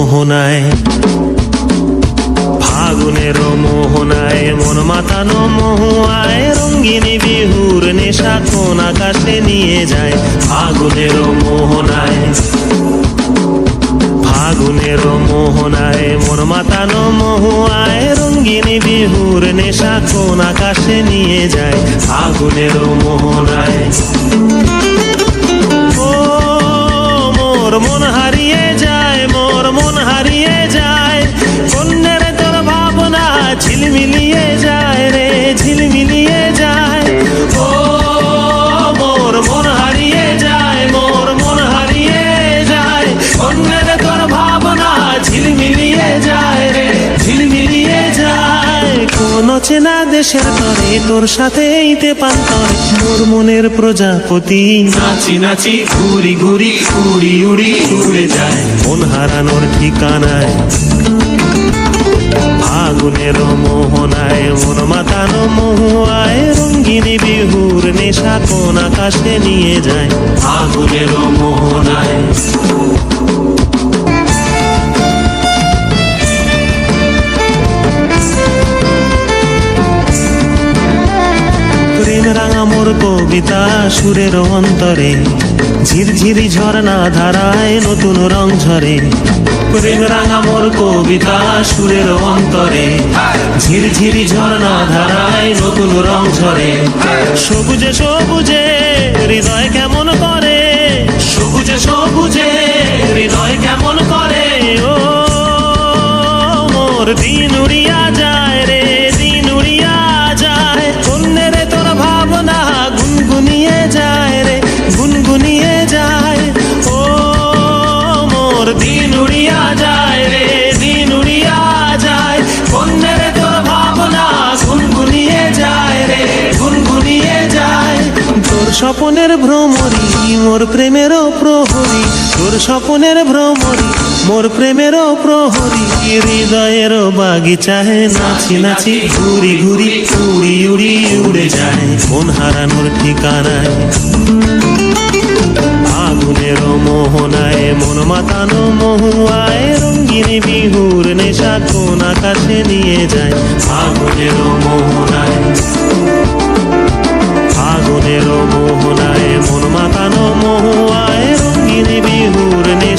মোহনায়, ফাগুনের মোহনায় মন মাতানো মহুয়ায়, রঙ্গিনী বিহুর নেশা কোন আকাশে নিয়ে যায়। ফাগুনের মোহনায়, ফাগুনের মোহনায় মন মাতানো মহুয়ায়, রঙ্গিনী বিহুর নেশা কোন আকাশে নিয়ে যায়। ফাগুনের মোহনায় ও মোর মন হারিয়ে যায়, মোর মন হারিয়ে যায়, কন্যের তোর ভাবনা ঝিলমিলিয়ে যায় রে, ঝিলমিলিয়ে যায়। ও মোর মন হারিয়ে যায়, মোর মন হারিয়ে যায়, কন্যের তোর ভাবনা ঝিলমিলিয়ে যায় রে, ঝিলমিলিয়ে যায়। কোন চেনা দেশের তরে তোর সাথে ইতে পান্তরে, মোর মনের প্রজাপতি নাচি নাচি ঘুরি ঘুরি উড়ি উড়ি উড়ে যায় মন হারানোর ঠিকানায়। ফাগুনের মোহনায় মন মাতানো মহুয়ায়, রঙ্গিনী বিহুর নেশা কোন আকাশে নিয়ে যায়। ফাগুনের মোহনায় প্রেম রাঙা মোর কবিতা সুরের অন্তরে, ঝিরঝিরি ঝর্ণা ধারায় নতুন রং ঝরে। প্রেম রাঙা মোর কবিতা সুরের অন্তরে, ঝিরঝিরি ঝর্ণা ধারায় নতুন রং ঝরে। সবুজে সবুজে হৃদয় কেমন করে, সবুজে সবুজে হৃদয় কেমন করে। ও মোর দিন উড়িয়া যায় রে, দিন উড়িয়া যায়, কন্যের তোর ভাবনা গুনগুনিয়ে যায় রে, গুনগুনিয়ে যায়। ও মোর দিন উড়িয়া যায় রে, দিন উড়িয়া যায়, কন্যের তোর ভাবনা গুনগুনিয়ে যায় রে, গুনগুনিয়ে যায়। তোর স্বপনের ভ্রমরি মোর প্রেমেরও প্রহরী, তোর স্বপনের ভ্রমরি মোর প্রেমেরও প্রহরী, হৃদয়ের বাগিচায় নাচি নাচি ঘুরি ঘুরি উড়ি উড়ি উড়ে যায় মন হারানোর ঠিকানায়। ফাগুনের মোহনায় মন মাতানো মহুয়ায়, রঙ্গিনী বিহুর নেশা কোন আকাশে নিয়ে যায়। ফাগুনের মোহনায়, ফাগুনের মোহনায় মন মাতানো মহুয়ায়, রঙ্গিনী বিহুর নেশা